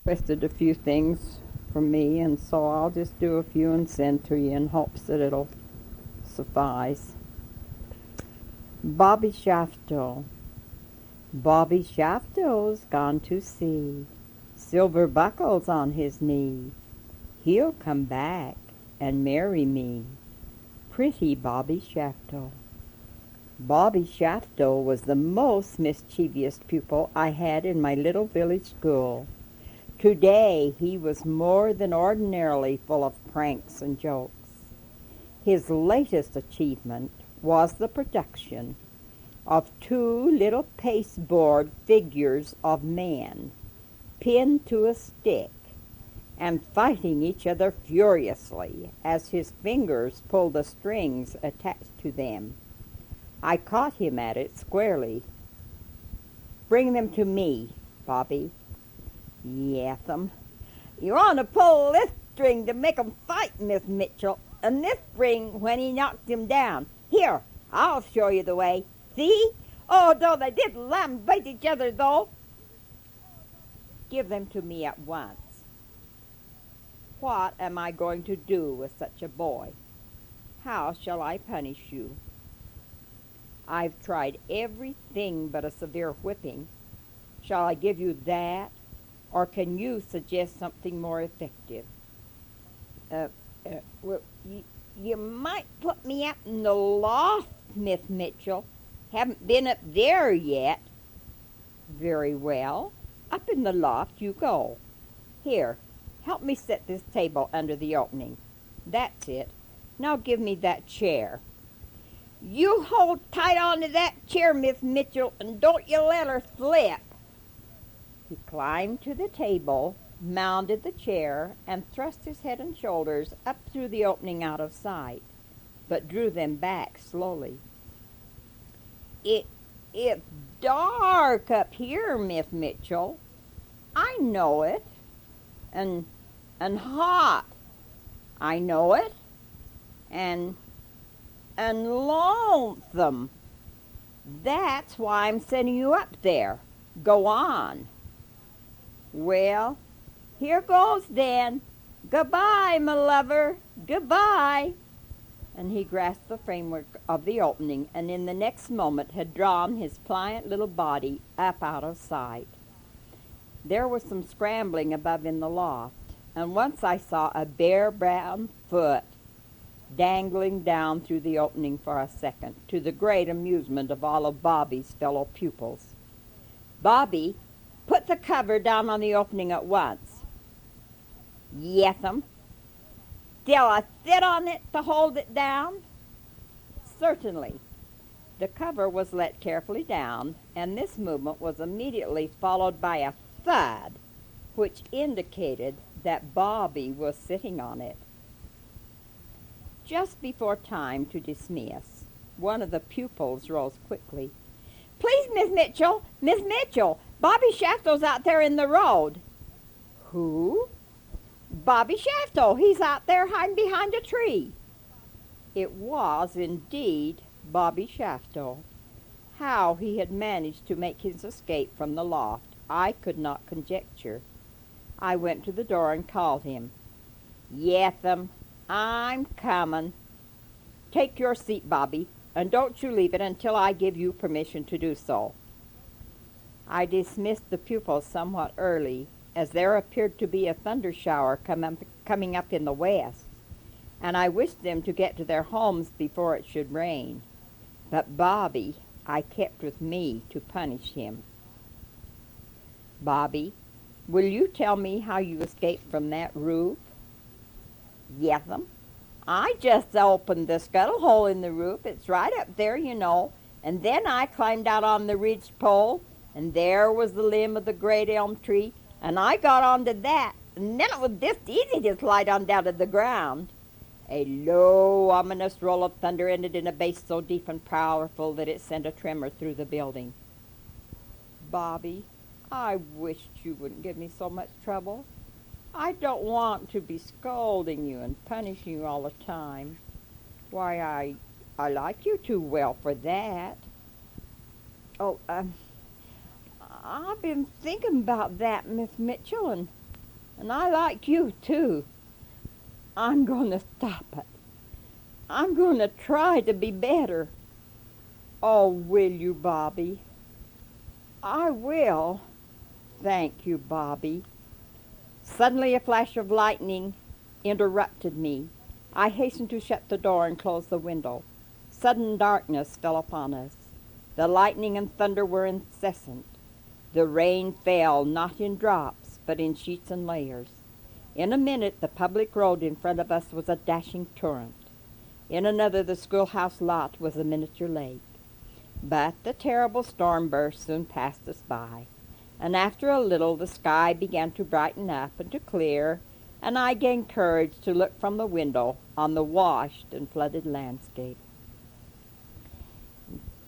requested a few things from me, and so I'll just do a few and send to you in hopes that it'll suffice. Bobby Shafto. Bobby Shafto's gone to sea. Silver buckles on his knee. He'll come back and marry me. Pretty Bobby Shafto. Bobby Shafto was the most mischievous pupil I had in my little village school. Today he was more than ordinarily full of pranks and jokes. His latest achievement was the production of two little pasteboard figures of men pinned to a stick and fighting each other furiously as his fingers pulled the strings attached to them. I caught him at it squarely. "Bring them to me, Bobby." "Yes'm." "You want to pull this string to make 'em fight, Miss Mitchell, and this string when he knocked him down. Here, I'll show you the way. See? Oh, though they did lambast each other, though." "Give them to me at once." "What am I going to do with such a boy? How shall I punish you?" "I've tried everything but a severe whipping. Shall I give you that, or can you suggest something more effective?" Well, you might put me up in the loft, Miss Mitchell. Haven't been up there yet." "Very well. Up in the loft you go. Here, help me set this table under the opening. That's it. Now give me that chair." "You hold tight on to that chair, Miss Mitchell, and don't you let her slip." He climbed to the table, mounted the chair, and thrust his head and shoulders up through the opening out of sight, but drew them back slowly. It's dark up here, Miss Mitchell. I know it. And hot. I know it. And lonesome. That's why I'm sending you up there. Go on." "Well, here goes then. Goodbye, my lover. Goodbye." And he grasped the framework of the opening, and in the next moment had drawn his pliant little body up out of sight. There was some scrambling above in the loft, and once I saw a bare brown foot dangling down through the opening for a second, to the great amusement of all of Bobby's fellow pupils. "Bobby, put the cover down on the opening at once." "Yes'm." "Still I sit on it to hold it down?" "Certainly." The cover was let carefully down, and this movement was immediately followed by a thud, which indicated that Bobby was sitting on it. Just before time to dismiss, one of the pupils rose quickly. "Please, Miss Mitchell, Miss Mitchell, Bobby Shafto's out there in the road." "Who?" "Bobby Shafto. He's out there hiding behind a tree." It was indeed Bobby Shafto. How he had managed to make his escape from the loft, I could not conjecture. I went to the door and called him. "Yes'm, I'm comin'." "Take your seat, Bobby, and don't you leave it until I give you permission to do so." I dismissed the pupils somewhat early, as there appeared to be a thunder shower coming up in the west, and I wished them to get to their homes before it should rain. But Bobby I kept with me to punish him. "Bobby, will you tell me how you escaped from that roof?" "Yes'm. I just opened the scuttle hole in the roof. It's right up there, you know. And then I climbed out on the ridge pole, and there was the limb of the great elm tree, and I got onto that, and then it was just easy to slide on down to the ground." A low, ominous roll of thunder ended in a bass so deep and powerful that it sent a tremor through the building. "Bobby, I wished you wouldn't give me so much trouble. I don't want to be scolding you and punishing you all the time. Why, I like you too well for that." "Oh, I've been thinking about that, Miss Mitchell, and And I like you, too. I'm going to stop it. I'm going to try to be better. Oh, will you, Bobby? I will. Thank you, Bobby. Suddenly a flash of lightning interrupted me. I hastened to shut the door and close the window. Sudden darkness fell upon us. The lightning and thunder were incessant. The rain fell not in drops, but in sheets and layers. In a minute the public road in front of us was a dashing torrent. In another the schoolhouse lot was a miniature lake. But the terrible storm burst soon passed us by, and after a little the sky began to brighten up and to clear, and I gained courage to look from the window on the washed and flooded landscape.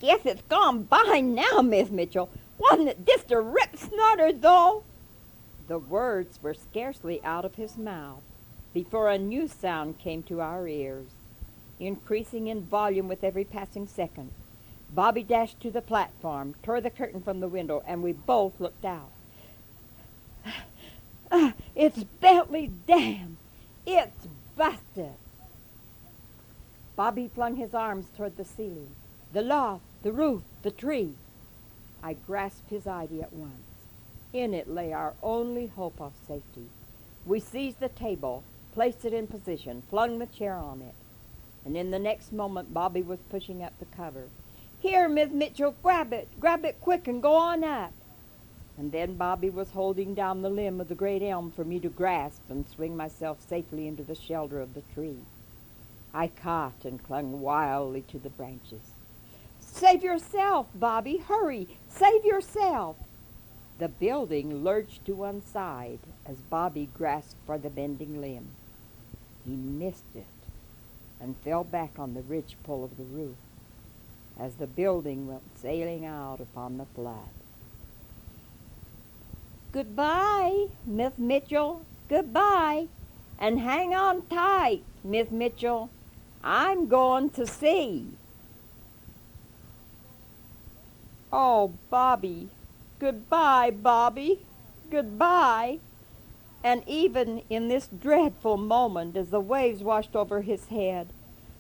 Guess it's gone by now, Miss Mitchell. Wasn't it just a rip snorter, though? The words were scarcely out of his mouth before a new sound came to our ears, increasing in volume with every passing second. Bobby dashed to the platform, tore the curtain from the window, and we both looked out. It's Bentley's dam. It's busted. Bobby flung his arms toward the ceiling, the loft, the roof, the tree. I grasped his idea at once. In it lay our only hope of safety. We seized the table, placed it in position, flung the chair on it, and in the next moment Bobby was pushing up the cover. Here, Miss Mitchell, grab it quick and go on up. And then Bobby was holding down the limb of the great elm for me to grasp and swing myself safely into the shelter of the tree. I caught and clung wildly to the branches. Save yourself, Bobby, hurry, save yourself. The building lurched to one side as Bobby grasped for the bending limb. He missed it and fell back on the ridgepole of the roof as the building went sailing out upon the flood. Goodbye, Miss Mitchell, goodbye, and hang on tight, Miss Mitchell. I'm going to sea. Oh, Bobby, goodbye, Bobby, goodbye. And even in this dreadful moment, as the waves washed over his head,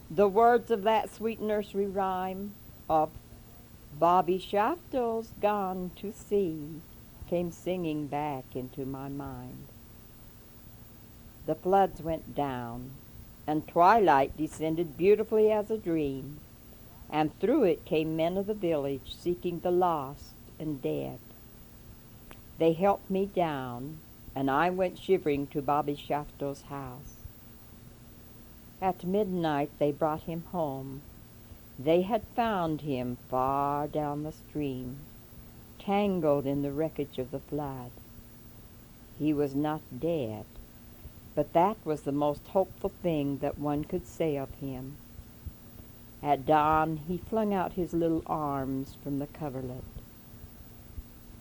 the words of that sweet nursery rhyme of Bobby Shafto's gone to sea came singing back into my mind. The floods went down, and twilight descended beautifully as a dream, and through it came men of the village seeking the lost and dead. They helped me down, and I went shivering to Bobby Shafto's house. At midnight they brought him home. They had found him far down the stream, tangled in the wreckage of the flood. He was not dead, but that was the most hopeful thing that one could say of him. At dawn he flung out his little arms from the coverlet.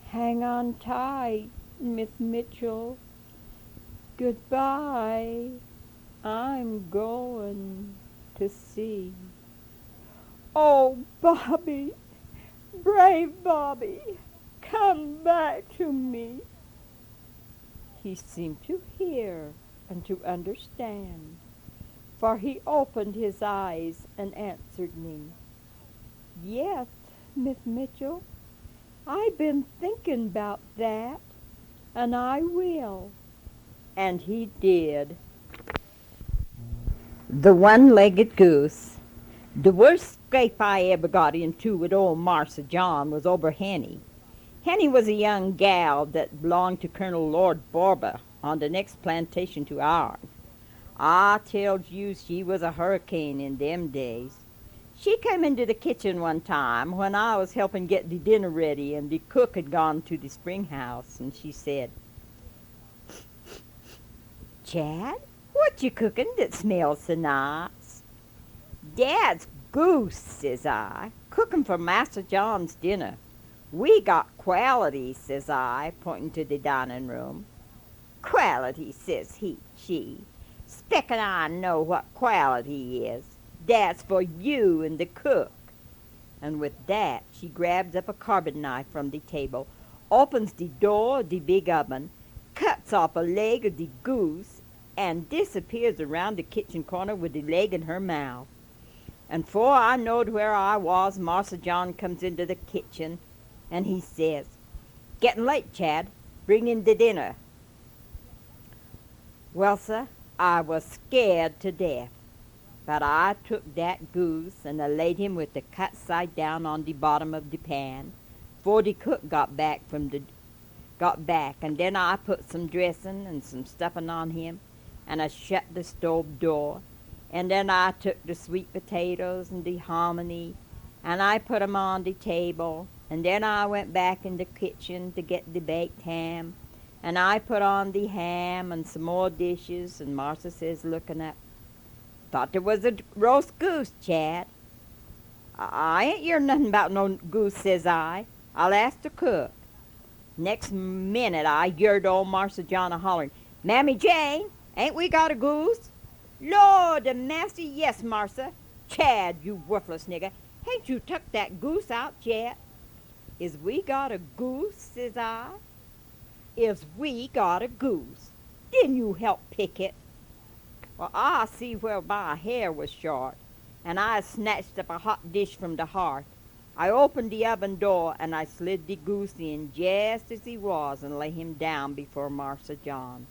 Hang on tight, Miss Mitchell. Goodbye. I'm going to sea. Oh, Bobby, brave Bobby, come back to me. He seemed to hear and to understand, for he opened his eyes and answered me. Yes, Miss Mitchell, I've been thinking about that, and I will. And he did. The One-Legged Goose. The worst scrape I ever got into with old Marse John was over Henny. Henny was a young gal that belonged to Colonel Lord Borba on the next plantation to ours. I tells you she was a hurricane in them days. She came into the kitchen one time when I was helping get the dinner ready and the cook had gone to the spring house, and she said, Chad, what you cooking that smells so nice? Dad's goose, says I, cooking for Master John's dinner. We got quality, says I, pointing to the dining room. Quality, says she. Speck'n I know what quality is. That's for you and the cook. And with that, she grabs up a carving knife from the table, opens the door of the big oven, cuts bites off a leg of the goose and disappears around the kitchen corner with the leg in her mouth. And 'fore I knowed where I was, Marse John comes into the kitchen, and he says, "Getting late, Chad. Bring in the dinner." Well, sir, I was scared to death, but I took that goose and I laid him with the cut side down on the bottom of the pan, 'fore the cook got back, and then I put some dressing and some stuffing on him, and I shut the stove door, and then I took the sweet potatoes and the hominy, and I put 'em on the table, and then I went back in the kitchen to get the baked ham, and I put on the ham and some more dishes, and Martha says, looking up, "Thought there was a roast goose, Chad." "I ain't hear nothing about no goose," says I. "I'll ask the cook." Next minute I heard old Marse John a-hollering, "Mammy Jane, ain't we got a goose?" "Lord a massy, yes, Marsa." "Chad, you worthless nigger, hain't you tuck that goose out yet?" "Is we got a goose?" says I. "Is we got a goose? Didn't you help pick it?" Well, I see where my hair was short, and I snatched up a hot dish from the hearth. I opened the oven door, and I slid the goose in just as he was and lay him down before Marse John.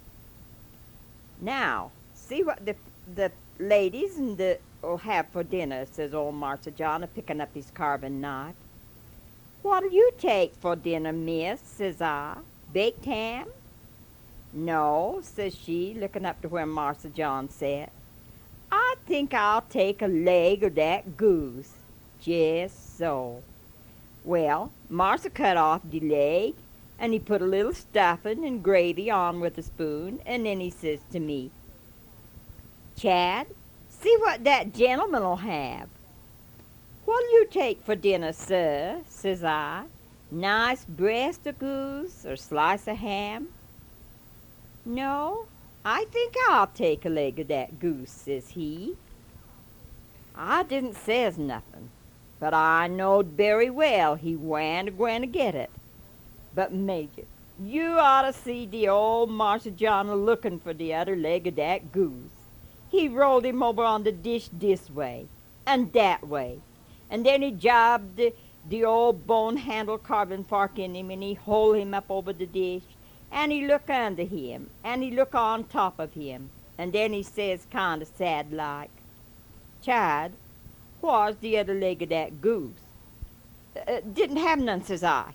"Now, see what the ladies and will have for dinner," says old Marse John, a-picking up his carving knife. "What'll you take for dinner, miss?" says I. "Baked ham?" "No," says she, looking up to where Marse John sat. "I think I'll take a leg of that goose." Just so. Well, Marsa cut off the leg, and he put a little stuffing and gravy on with a spoon, and then he says to me, "Chad, see what that gentleman'll have." "What'll you take for dinner, sir?" says I. "Nice breast of goose or slice of ham?" "No, I think I'll take a leg of that goose," says he. I didn't says nothing, but I knowed very well he wa'n't a-gwine to get it. But, Major, you ought to see the old Marse John a-looking for the other leg of that goose. He rolled him over on the dish this way and that way, and then he jabbed the old bone-handled carving fork in him, and he hold him up over the dish, and he look under him, and he look on top of him, and then he says kind of sad-like, "Chad, whar's the other leg of that goose?" "Didn't have none," says I.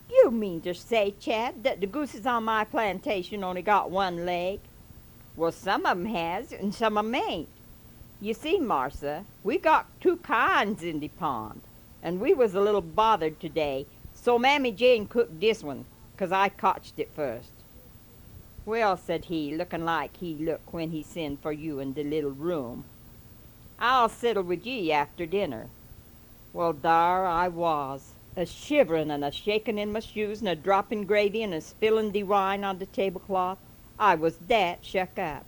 "You mean to say, Chad, that the gooses on my plantation only got one leg?" "Well, some of 'em has, and some of 'em ain't. You see, Marsa, we got two kinds in the pond, and we was a little bothered today, so Mammy Jane cooked this one, 'cause I cotched it first." "Well," said he, looking like he looked when he sent for you in the little room, "I'll settle with ye after dinner." Well, dar I was, a-shivering and a-shaking in my shoes and a-dropping gravy and a-spilling the wine on the tablecloth. I was that shuck up.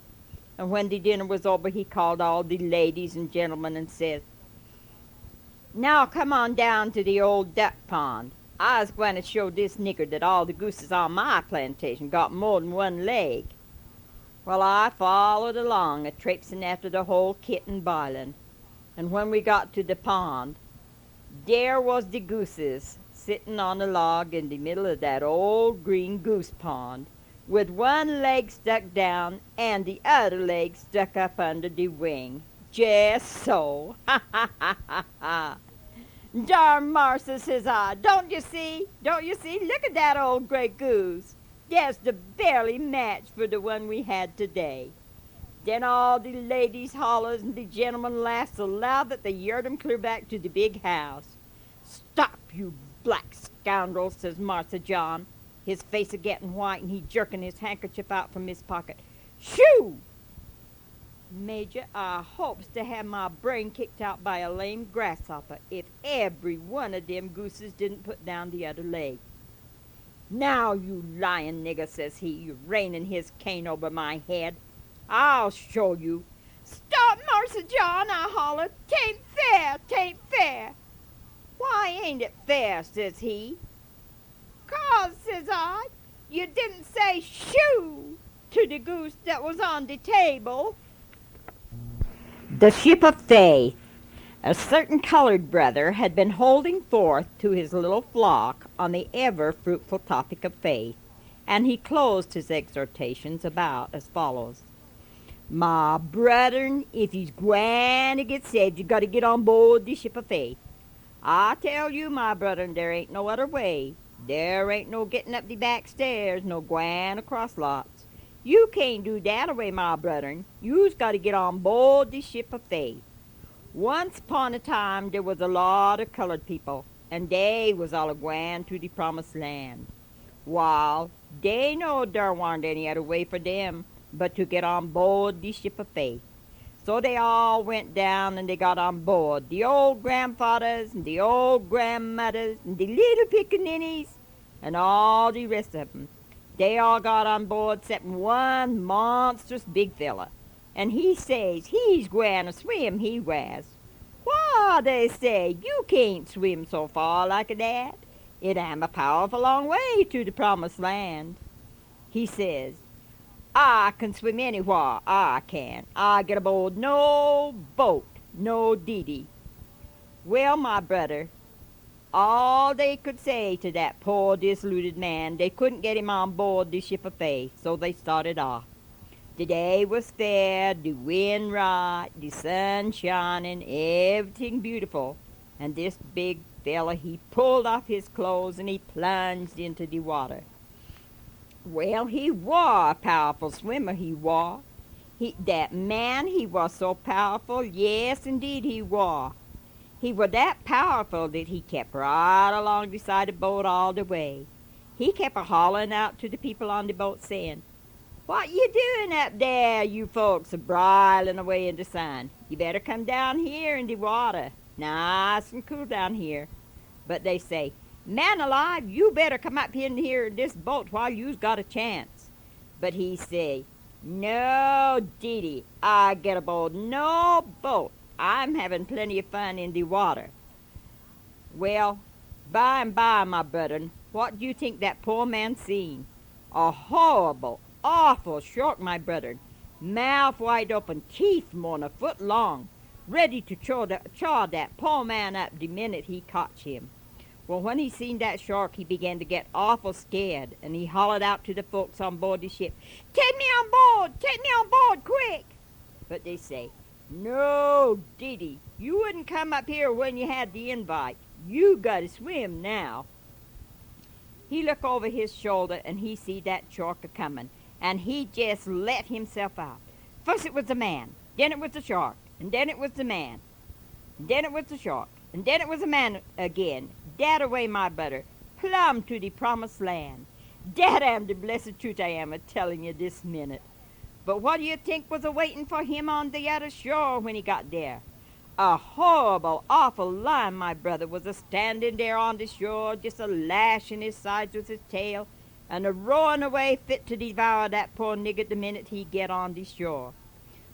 And when the dinner was over, he called all the ladies and gentlemen and said, "Now come on down to the old duck pond. I's gwine to show this nigger that all the gooses on my plantation got more'n one leg." Well, I followed along, a-traipsing after the whole kit and bilin', and when we got to the pond, there was the gooses sitting on a log in the middle of that old green goose pond, with one leg stuck down and the other leg stuck up under the wing. Just so. Ha, ha, ha, ha, ha. "Darn Marsa," says I, don't you see? Look at that old gray goose. That's the very match for the one we had today." Then all the ladies hollers and the gentlemen laughed so loud that they heard 'em clear back to the big house. "Stop, you black scoundrel," says Marse John, his face a-getting white and he jerking his handkerchief out from his pocket. "Shoo!" Major, I hopes to have my brain kicked out by a lame grasshopper if every one of them gooses didn't put down the other leg. "Now, you lying nigger," says he, raining his cane over my head, "I'll show you." "Stop, Marse John," I hollered. "'Tain't fair, 'tain't fair." "Why ain't it fair?" says he. "'Cause," says I, You didn't say shoo to the goose that was on the table. The ship of faith. A certain colored brother had been holding forth to his little flock on the ever-fruitful topic of faith, and he closed his exhortations about as follows. My brethren, if you's gwine to get saved, you got to get on board the ship of faith. I tell you, my brethren, there ain't no other way. There ain't no getting up the back stairs, no gwine across lots. You can't do that away, my brethren. You's got to get on board the ship of faith. Once upon a time there was a lot of colored people, and they was all a-gwine to the promised land. Wall, they knowed there warn't any other way for them but to get on board the ship of faith. So they all went down and they got on board, the old grandfathers and the old grandmothers and the little pickaninnies and all the rest of 'em. They all got on board except one monstrous big fella. And he says he's gwine to swim, he was. Why, they say, you can't swim so far like that. It am a powerful long way to the promised land. He says, I can swim anywhere, I can. I get aboard no boat, no diddy. Well, my brother, all they could say to that poor disillusioned man, they couldn't get him on board the ship of faith, so they started off. The day was fair, the wind right, the sun shining, everything beautiful. And this big fella, he pulled off his clothes and he plunged into the water. Well, he was a powerful swimmer, he was. That man, he was so powerful, yes, indeed he was. He was that powerful that he kept right along beside the boat all the way. He kept a-hollering out to the people on the boat saying, what you doing up there, you folks, a-brilin' away in the sun? You better come down here in the water. Nice and cool down here. But they say, man alive, you better come up in here in this boat while you's got a chance. But he say, no, Didi, I get aboard no boat. I'm having plenty of fun in the water. Well, by and by, my brethren, what do you think that poor man seen? A horrible, awful shark, my brethren, mouth wide open, teeth more'n a foot long, ready to chaw that poor man up the minute he caught him. Well, when he seen that shark, he began to get awful scared, and he hollered out to the folks on board the ship, take me on board, quick! But they say, no, Didi, you wouldn't come up here when you had the invite. You gotta swim now. He looked over his shoulder, and he see that shark a-comin', and he just let himself out. First it was the man, then it was the shark, and then it was the man, and then it was the shark, and then it was the man again. Dat away, my butter, plumb to the promised land. Dat am the blessed truth I am a-telling you this minute. But what do you think was a-waiting for him on the other shore when he got there? A horrible, awful lion, my brother, was a-standing there on the shore, just a-lashing his sides with his tail, and a-roaring away fit to devour that poor nigger the minute he get on the shore.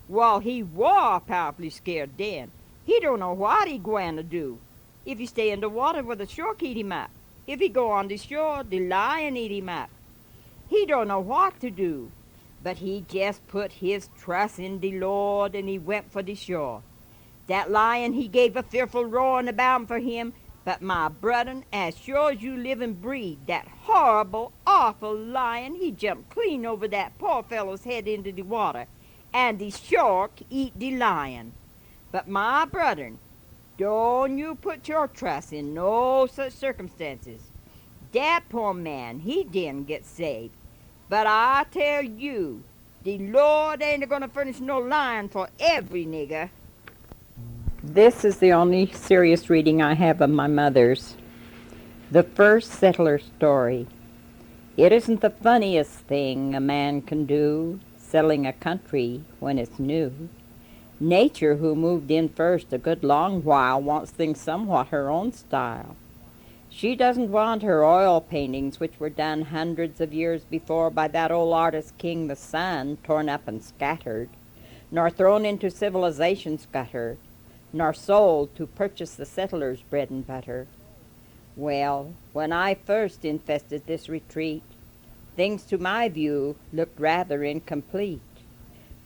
Well, he war powerfully scared then. He don't know what he gwine to do. If he stay in the water, well, the shark eat him up. If he go on the shore, the lion eat him up. He don't know what to do. But he just put his trust in the Lord, and he went for the shore. That lion, he gave a fearful roar and a bound for him. But, my brethren, as sure as you live and breathe, that horrible, awful lion, he jumped clean over that poor fellow's head into the water, and the shark eat the lion. But, my brethren, don't you put your trust in no such circumstances. That poor man, he didn't get saved. But I tell you, the Lord ain't going to furnish no lion for every nigger. This is the only serious reading I have of my mother's. The First Settler Story. It isn't the funniest thing a man can do, settling a country when it's new. Nature, who moved in first a good long while, wants things somewhat her own style. She doesn't want her oil paintings, which were done hundreds of years before by that old artist King the Sun, torn up and scattered, nor thrown into civilization's gutter, nor sold to purchase the settlers' bread and butter. Well, when I first infested this retreat, Things to my view looked rather incomplete,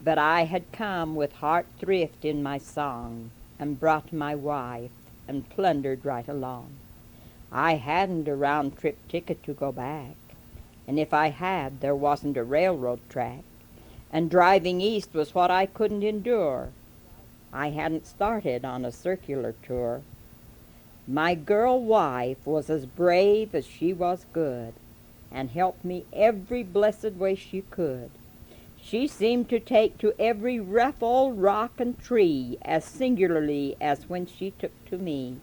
but I had come with heart thrift in my song, and brought my wife, and plundered right along. I hadn't a round-trip ticket to go back, and if I had, there wasn't a railroad track, and driving east was what I couldn't endure. I hadn't started on a circular tour. My girl wife was as brave as she was good, and helped me every blessed way she could. She seemed to take to every rough old rock and tree as singularly as when she took to me.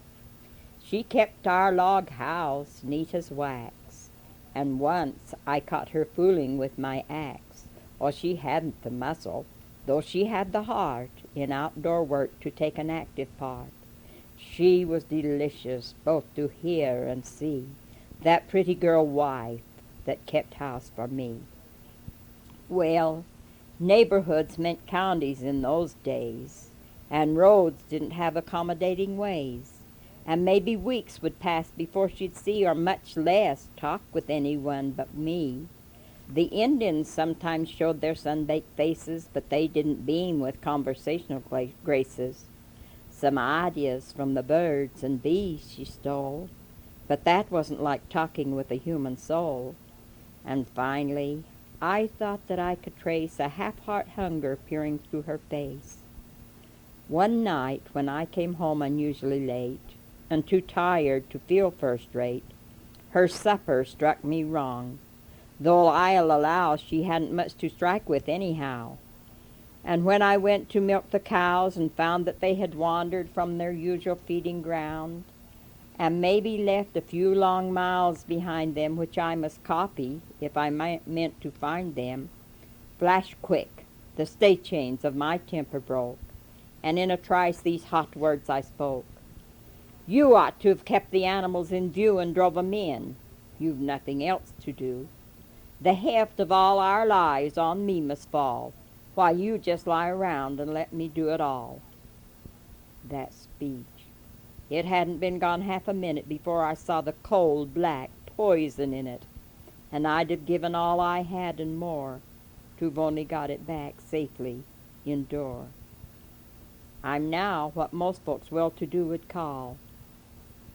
She kept our log house neat as wax, and once I caught her fooling with my axe. Well, she hadn't the muscle, though she had the heart in outdoor work to take an active part. She was delicious both to hear and see, that pretty girl wife that kept house for me. Well, neighborhoods meant counties in those days, and roads didn't have accommodating ways, and maybe weeks would pass before she'd see or much less talk with anyone but me. The Indians sometimes showed their sun-baked faces, but they didn't beam with conversational graces. Some ideas from the birds and bees she stole, but that wasn't like talking with a human soul. And finally, I thought that I could trace a half-heart hunger peering through her face. One night when I came home unusually late, and too tired to feel first-rate, her supper struck me wrong, though I'll allow she hadn't much to strike with anyhow. And when I went to milk the cows and found that they had wandered from their usual feeding ground, and maybe left a few long miles behind them which I must copy if I meant to find them, flash quick, the stay chains of my temper broke, and in a trice these hot words I spoke. You ought to have kept the animals in view and drove 'em in. You've nothing else to do. The heft of all our lives on me must fall, while you just lie around and let me do it all. That speech. It hadn't been gone half a minute before I saw the cold, black poison in it, and I'd have given all I had and more to have only got it back safely indoor. I'm now what most folks well-to-do would call.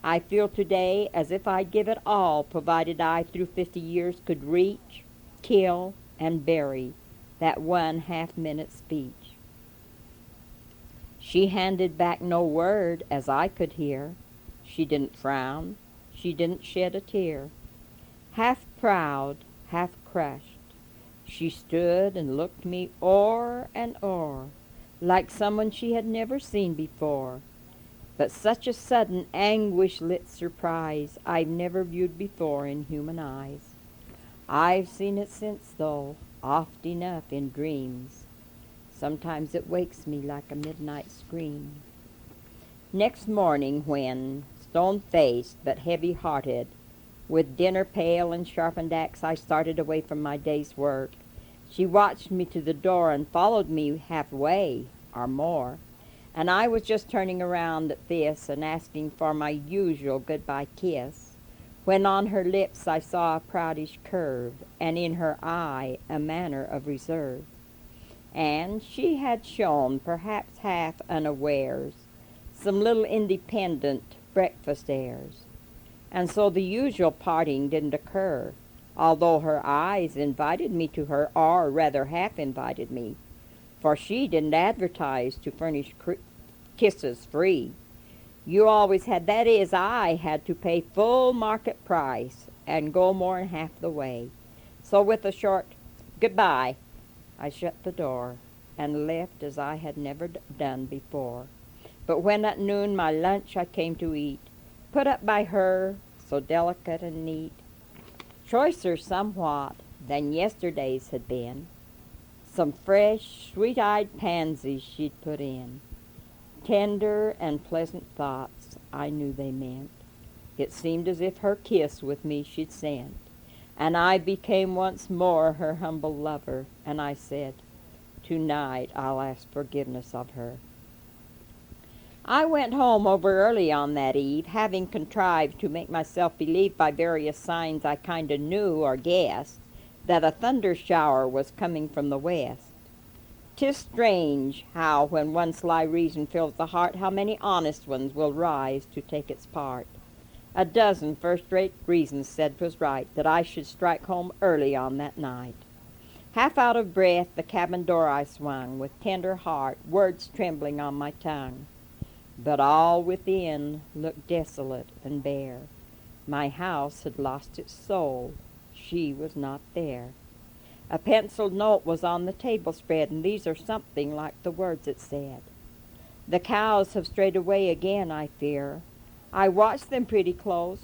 I feel today as if I'd give it all, provided I through 50 years could reach, kill, and bury that one half-minute speech. She handed back no word as I could hear. She didn't frown, she didn't shed a tear. Half proud, half crushed, she stood and looked me o'er and o'er, like someone she had never seen before. But such a sudden anguish-lit surprise I've never viewed before in human eyes. I've seen it since, though, oft enough in dreams. Sometimes it wakes me like a midnight scream. Next morning when, stone-faced but heavy-hearted, with dinner pail and sharpened axe I started away from my day's work, she watched me to the door and followed me halfway or more, and I was just turning around at this and asking for my usual goodbye kiss, when on her lips I saw a proudish curve, and in her eye a manner of reserve. And she had shown, perhaps half unawares, some little independent breakfast airs. And so the usual parting didn't occur, although her eyes invited me to her, or rather half invited me, for she didn't advertise to furnish kisses free. You always had, that is, I had to pay full market price and go more than half the way. So with a short goodbye, I shut the door and left as I had never done before. But when at noon my lunch I came to eat, put up by her, so delicate and neat, choicer somewhat than yesterday's had been, some fresh, sweet-eyed pansies she'd put in. Tender and pleasant thoughts I knew they meant. It seemed as if her kiss with me she'd sent, and I became once more her humble lover, and I said, tonight I'll ask forgiveness of her. I went home over early on that eve, having contrived to make myself believe by various signs I kind of knew or guessed that a thunder shower was coming from the west. 'Tis strange how, when one sly reason fills the heart, how many honest ones will rise to take its part. A dozen first-rate reasons said 'twas right that I should strike home early on that night. Half out of breath, the cabin door I swung, with tender heart, words trembling on my tongue. But all within looked desolate and bare. My house had lost its soul. She was not there. A penciled note was on the table spread, and these are something like the words it said. The cows have strayed away again, I fear. I watched them pretty close.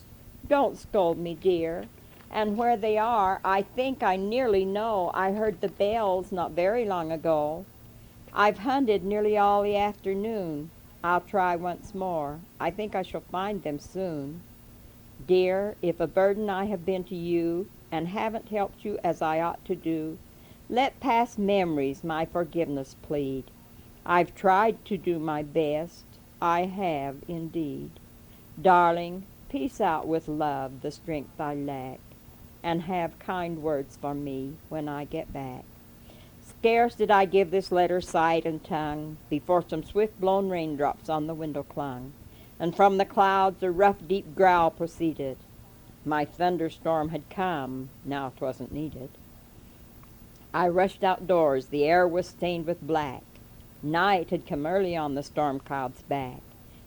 Don't scold me, dear. And where they are, I think I nearly know. I heard the bells not very long ago. I've hunted nearly all the afternoon. I'll try once more. I think I shall find them soon. Dear, if a burden I have been to you, and haven't helped you as I ought to do, let past memories my forgiveness plead. I've tried to do my best. I have indeed. Darling, piece out with love the strength I lack, and have kind words for me when I get back. Scarce did I give this letter sight and tongue, before some swift-blown raindrops on the window clung, and from the clouds a rough, deep growl proceeded. My thunderstorm had come, now 'twasn't needed. I rushed outdoors, the air was stained with black. Night had come early on the storm cloud's back,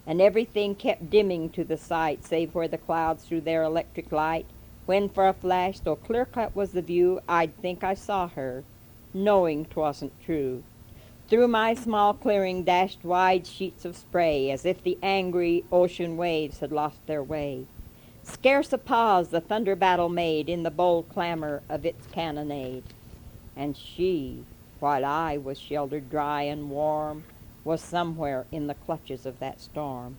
and everything kept dimming to the sight, save where the clouds threw their electric light, when for a flash, though clear-cut was the view, I'd think I saw her, knowing 'twasn't true. Through my small clearing dashed wide sheets of spray, as if the angry ocean waves had lost their way. Scarce a pause the thunder battle made in the bold clamor of its cannonade. And she, while I was sheltered dry and warm, was somewhere in the clutches of that storm.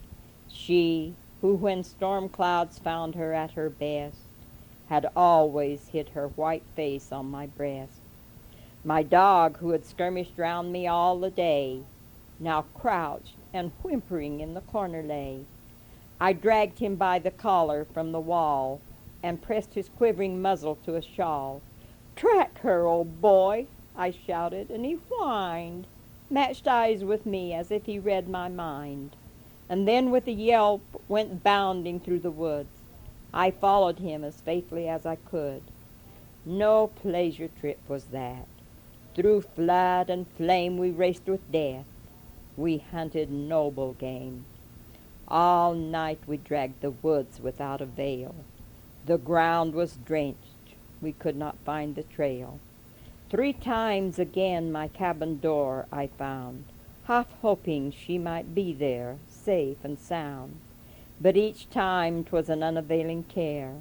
She, who when storm clouds found her at her best, had always hid her white face on my breast. My dog, who had skirmished round me all the day, now crouched and whimpering in the corner lay. I dragged him by the collar from the wall, and pressed his quivering muzzle to a shawl. "Track her, old boy," I shouted, and he whined, matched eyes with me as if he read my mind, and then with a yelp went bounding through the woods. I followed him as faithfully as I could. No pleasure trip was that. Through flood and flame we raced with death. We hunted noble game. All night we dragged the woods without avail. The ground was drenched. We could not find the trail. 3 times again my cabin door I found, half hoping she might be there, safe and sound. But each time 'twas an unavailing care.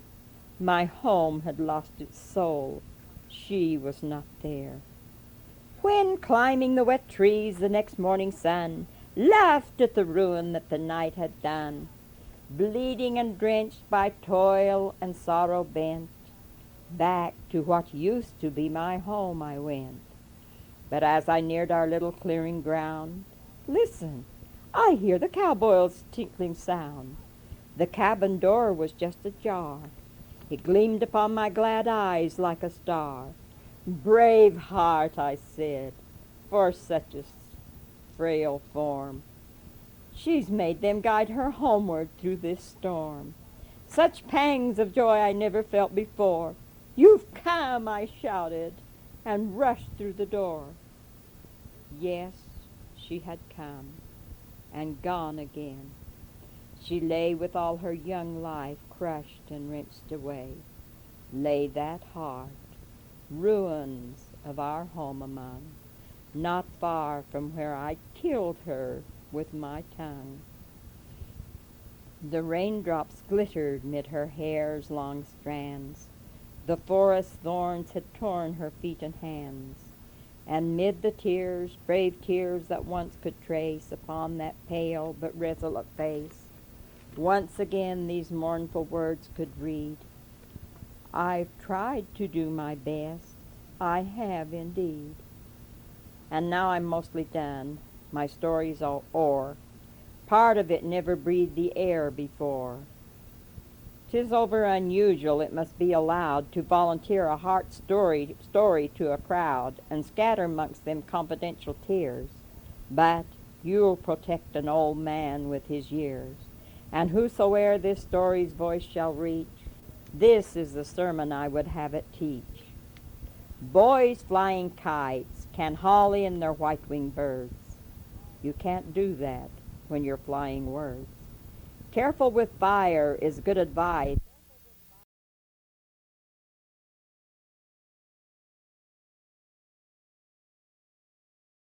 My home had lost its soul. She was not there. When, climbing the wet trees, the next morning sun laughed at the ruin that the night had done, bleeding and drenched by toil and sorrow bent, back to what used to be my home I went. But as I neared our little clearing ground, listen, I hear the cowboy's tinkling sound. The cabin door was just ajar. It gleamed upon my glad eyes like a star. "Brave heart," I said, "for such a frail form. She's made them guide her homeward through this storm. Such pangs of joy I never felt before. You've come," I shouted, and rushed through the door. Yes, she had come, and gone again. She lay with all her young life crushed and wrenched away. Lay that heart, ruins of our home among, not far from where I killed her with my tongue. The raindrops glittered mid her hair's long strands. The forest thorns had torn her feet and hands. And mid the tears, brave tears that once could trace upon that pale but resolute face, once again these mournful words could read. I've tried to do my best. I have indeed. And now I'm mostly done. My story's all o'er. Part of it never breathed the air before. 'Tis over unusual, it must be allowed, to volunteer a story to a crowd, and scatter amongst them confidential tears. But you'll protect an old man with his years, and whosoe'er this story's voice shall reach, this is the sermon I would have it teach. Boys flying kites can haul in their white-winged birds. You can't do that when you're flying words. Careful with fire is good advice.